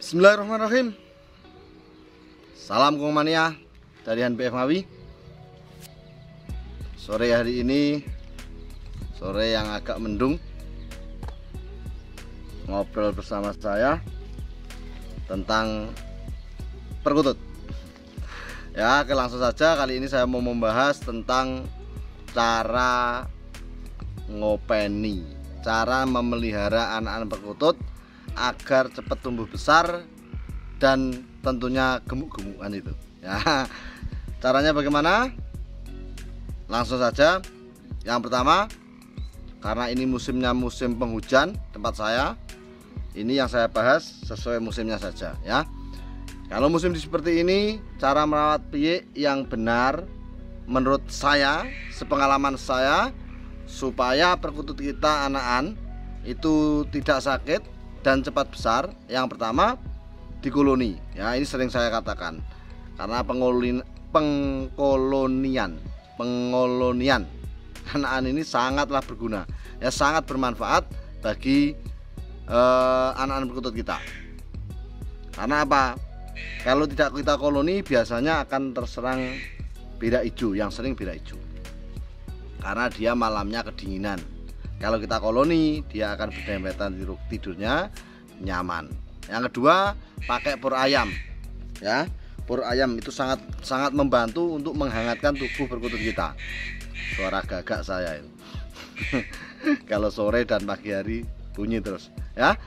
Bismillahirrahmanirrahim. Salam Kongmania dari HNPF Ngawi. Sore hari ini sore yang agak mendung, ngobrol bersama saya tentang perkutut. Ya, langsung saja kali ini saya mau membahas tentang cara ngopeni, cara memelihara anak-anak perkutut agar cepat tumbuh besar dan tentunya gemuk-gemukan itu. Ya, caranya bagaimana? Langsung saja. Yang pertama, karena ini musimnya musim penghujan tempat saya, ini yang saya bahas sesuai musimnya saja ya. Kalau musim seperti ini, cara merawat piye yang benar menurut saya, sepengalaman saya, supaya perkutut kita anakan itu tidak sakit dan cepat besar. Yang pertama, dikoloni ya, ini sering saya katakan, karena pengkolonian anakan ini sangatlah berguna ya, sangat bermanfaat bagi anak-anak perkutut kita. Karena apa? Kalau tidak kita koloni, biasanya akan terserang berak hijau, yang sering berak hijau, karena dia malamnya kedinginan. Kalau kita koloni, dia akan berdempetan tidurnya nyaman. Yang kedua, pakai pur ayam ya. Pur ayam itu sangat membantu untuk menghangatkan tubuh perkutut kita. Suara gagak saya itu kalau sore dan pagi hari bunyi terus ya,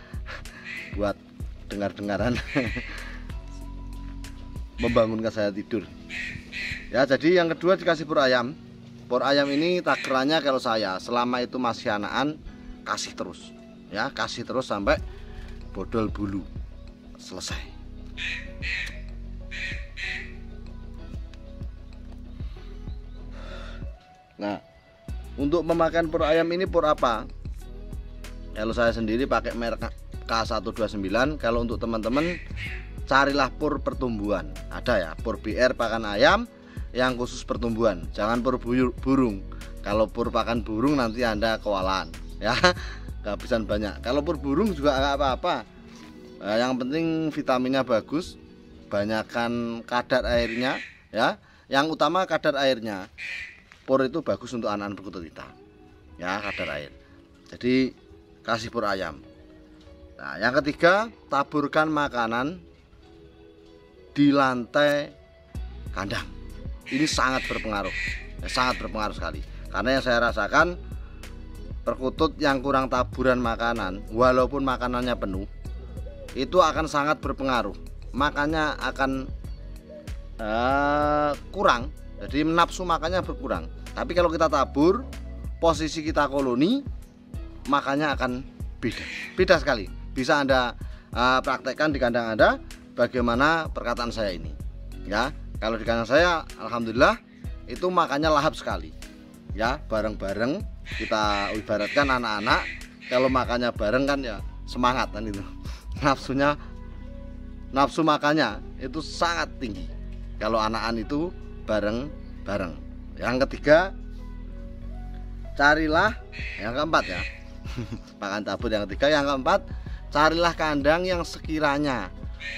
buat dengar-dengaran membangunkan saya tidur ya. Jadi yang kedua, dikasih pur ayam. Pur ayam ini takarannya kalau saya selama itu masih anakan, kasih terus ya, kasih terus sampai bodol bulu selesai. Nah, untuk memakan pur ayam ini pur apa? Kalau saya sendiri pakai merek K129. Kalau untuk teman-teman, carilah pur pertumbuhan. Ada ya, pur BR pakan ayam yang khusus pertumbuhan, jangan pur burung. Kalau pur pakan burung nanti Anda kewalahan ya, kehabisan banyak. Kalau pur burung juga nggak apa-apa, yang penting vitaminnya bagus, banyakkan kadar airnya ya. Yang utama kadar airnya. Pur itu bagus untuk anak-anak perkutut kita ya, kadar air. Jadi kasih pur ayam. Nah, yang ketiga, taburkan makanan di lantai kandang. Ini sangat berpengaruh ya, sangat berpengaruh sekali. Karena yang saya rasakan, perkutut yang kurang taburan makanan, walaupun makanannya penuh, itu akan sangat berpengaruh. Makannya akan kurang, jadi nafsu makannya berkurang. Tapi kalau kita tabur, posisi kita koloni, makannya akan beda sekali. Bisa Anda praktekkan di kandang Anda, bagaimana perkataan saya ini ya. Kalau di kandang saya, alhamdulillah itu makannya lahap sekali ya, bareng-bareng. Kita ibaratkan anak-anak kalau makannya bareng kan ya semangat kan itu. Nafsu makannya itu sangat tinggi kalau anak-anak itu bareng-bareng. Yang ketiga, carilah yang keempat ya pakan tabur. Yang ketiga, yang keempat, carilah kandang yang sekiranya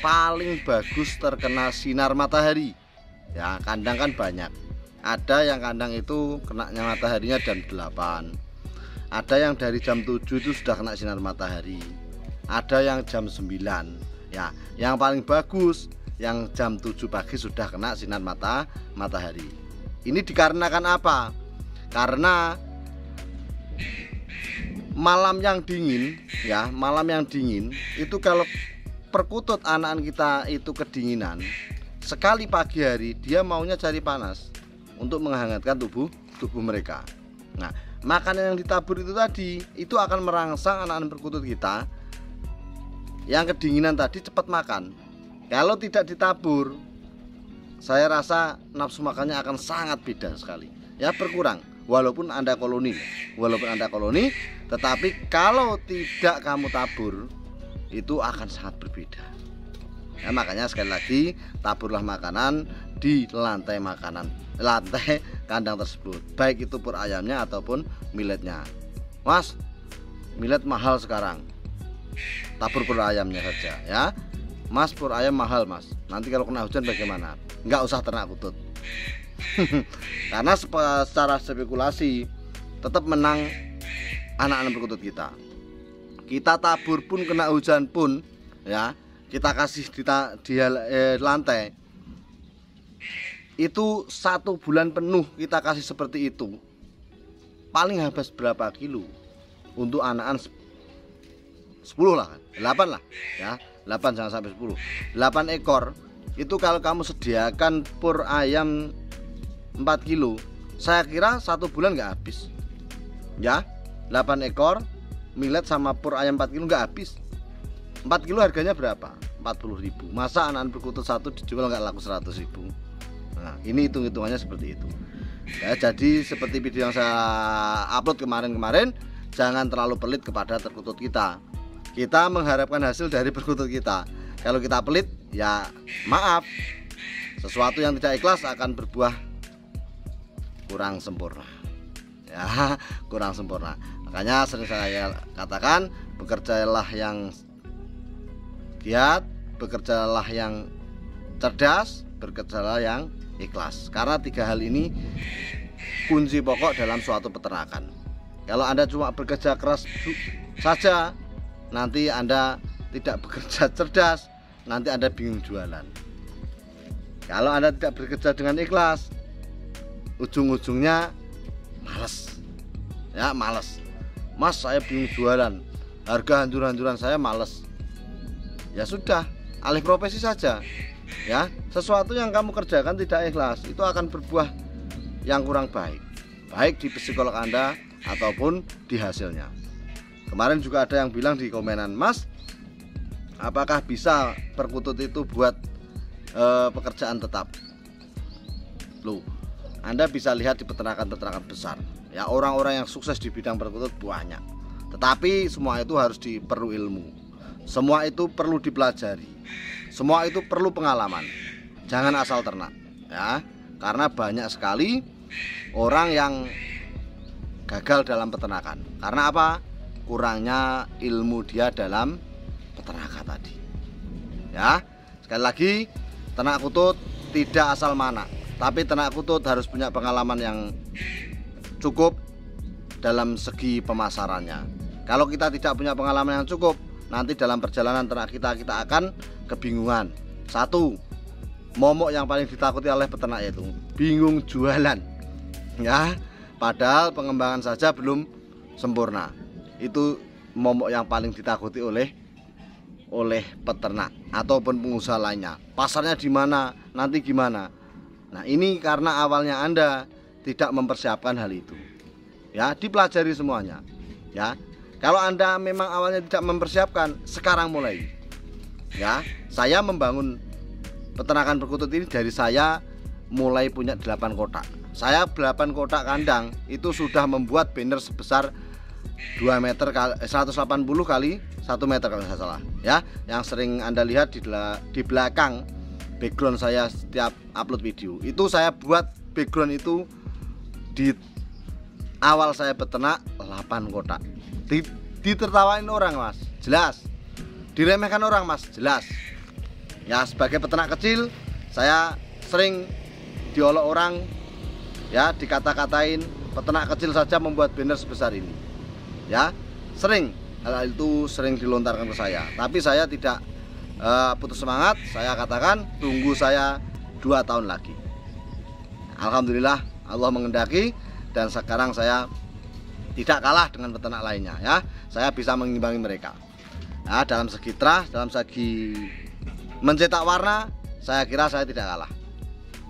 paling bagus terkena sinar matahari ya. Kandang kan banyak, ada yang kandang itu kenanya mataharinya jam 8, ada yang dari jam 7 itu sudah kena sinar matahari, ada yang jam 9 ya. Yang paling bagus yang jam 7 pagi sudah kena sinar matahari. Ini dikarenakan apa? Karena malam yang dingin ya, malam yang dingin itu kalau perkutut anakan kita itu kedinginan, sekali pagi hari dia maunya cari panas untuk menghangatkan tubuh mereka. Nah, makanan yang ditabur itu tadi itu akan merangsang anak-anak perkutut kita yang kedinginan tadi cepat makan. Kalau tidak ditabur, saya rasa nafsu makannya akan sangat beda sekali ya, berkurang. Walaupun Anda koloni, tetapi kalau tidak kamu tabur, itu akan sangat berbeda ya. Makanya sekali lagi, taburlah makanan di lantai kandang tersebut, baik itu pur ayamnya ataupun milletnya. Mas, millet mahal sekarang, tabur pur ayamnya saja ya. Mas, pur ayam mahal mas, nanti kalau kena hujan bagaimana? Nggak usah ternak kutut. Karena secara spekulasi tetap menang anak-anak perkutut kita. Kita tabur pun kena hujan pun ya, kita kasih di lantai itu 1 bulan penuh kita kasih seperti itu, paling habis berapa kilo untuk anakan 10 lah, 8 lah ya, 8 jangan sampai 10, 8 ekor itu kalau kamu sediakan pur ayam 4 kilo, saya kira 1 bulan nggak habis ya. 8 ekor millet sama pur ayam 4 kilo nggak habis. 4 kilo harganya berapa? 40.000. Masa anakan perkutut satu dijual nggak laku 100.000? Nah, ini hitung-hitungannya seperti itu ya. Jadi seperti video yang saya upload kemarin-kemarin, jangan terlalu pelit kepada perkutut kita. Kita mengharapkan hasil dari perkutut kita. Kalau kita pelit, ya maaf, sesuatu yang tidak ikhlas akan berbuah kurang sempurna ya, kurang sempurna. Makanya sering saya katakan, bekerjalah yang giat, bekerjalah yang cerdas, bekerjalah yang ikhlas. Karena 3 hal ini kunci pokok dalam suatu peternakan. Kalau Anda cuma bekerja keras saja, nanti Anda tidak bekerja cerdas, nanti Anda bingung jualan. Kalau Anda tidak bekerja dengan ikhlas, ujung-ujungnya males ya, males. Mas, saya bingung jualan, harga hancur-hancuran, saya males. Ya sudah, alih profesi saja ya. Sesuatu yang kamu kerjakan tidak ikhlas, itu akan berbuah yang kurang baik, baik di psikolog Anda ataupun di hasilnya. Kemarin juga ada yang bilang di komenan, Mas, apakah bisa perkutut itu buat pekerjaan tetap? Loh, Anda bisa lihat di peternakan-peternakan besar ya, orang-orang yang sukses di bidang perkutut banyak. Tetapi semua itu harus perlu ilmu, semua itu perlu dipelajari, semua itu perlu pengalaman. Jangan asal ternak ya, karena banyak sekali orang yang gagal dalam peternakan. Karena apa? Kurangnya ilmu dia dalam peternakan tadi ya. Sekali lagi, ternak kutut tidak asal mana, tapi ternak kutut harus punya pengalaman yang cukup dalam segi pemasarannya. Kalau kita tidak punya pengalaman yang cukup, nanti dalam perjalanan ternak kita akan kebingungan. Satu, momok yang paling ditakuti oleh peternak itu bingung jualan ya, padahal pengembangan saja belum sempurna. Itu momok yang paling ditakuti oleh peternak ataupun pengusaha lainnya. Pasarnya di mana, nanti gimana? Nah, ini karena awalnya Anda tidak mempersiapkan hal itu ya. Dipelajari semuanya ya. Kalau Anda memang awalnya tidak mempersiapkan, sekarang mulai ya. Saya membangun peternakan perkutut ini dari saya mulai punya 8 kotak. Saya 8 kotak kandang itu sudah membuat banner sebesar 2 meter 180 kali 1 meter kalau saya salah ya. Yang sering Anda lihat di belakang background saya setiap upload video, itu saya buat background itu di awal saya peternak 8 kotak. Ditertawain orang, Mas, jelas. Diremehkan orang, Mas, jelas. Ya, sebagai peternak kecil, saya sering diolok orang ya, dikata-katain peternak kecil saja membuat banner sebesar ini ya. Sering hal itu sering dilontarkan ke saya, tapi saya tidak putus semangat. Saya katakan tunggu saya 2 tahun lagi. Alhamdulillah Allah mengendaki, dan sekarang saya tidak kalah dengan peternak lainnya ya. Saya bisa mengimbangi mereka ya, dalam segi trust, dalam segi mencetak warna, saya kira saya tidak kalah.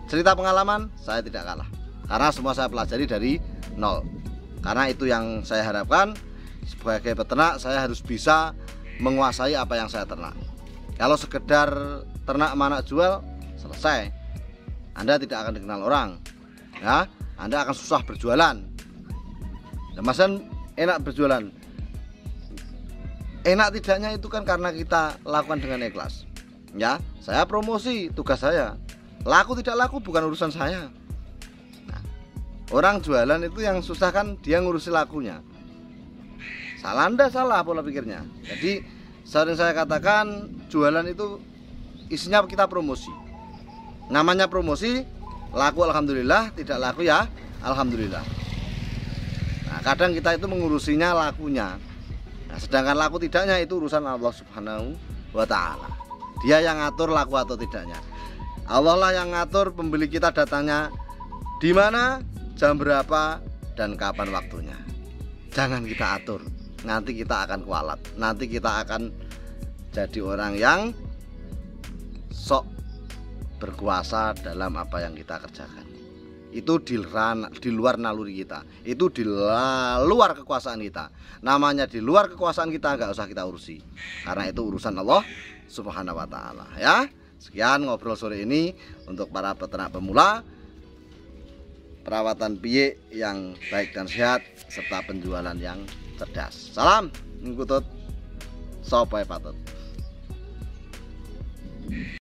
Cerita pengalaman, saya tidak kalah, karena semua saya pelajari dari nol. Karena itu yang saya harapkan, sebagai peternak saya harus bisa menguasai apa yang saya ternak. Kalau sekedar ternak mana jual, selesai, Anda tidak akan dikenal orang ya. Anda akan susah berjualan. Nah, Mas, enak berjualan, enak tidaknya itu kan karena kita lakukan dengan ikhlas ya. Saya promosi, tugas saya. Laku tidak laku bukan urusan saya. Nah, orang jualan itu yang susah kan dia ngurusi lakunya. Salah Anda, salah pola pikirnya. Jadi sering saya katakan, jualan itu isinya kita promosi. Namanya promosi, laku alhamdulillah, tidak laku ya alhamdulillah. Nah, kadang kita itu mengurusinya lakunya. Nah, sedangkan laku tidaknya itu urusan Allah Subhanahu wa taala. Dia yang ngatur laku atau tidaknya. Allah lah yang ngatur pembeli kita datangnya di mana, jam berapa, dan kapan waktunya. Jangan kita atur. Nanti kita akan kualat. Nanti kita akan jadi orang yang sok berkuasa dalam apa yang kita kerjakan. Itu di luar naluri kita, itu di luar kekuasaan kita. Namanya di luar kekuasaan kita, nggak usah kita urusi, karena itu urusan Allah Subhanahu wa taala ya. Sekian ngobrol sore ini untuk para peternak pemula, perawatan piye yang baik dan sehat, serta penjualan yang cerdas. Salam ngikutut sopoe patut.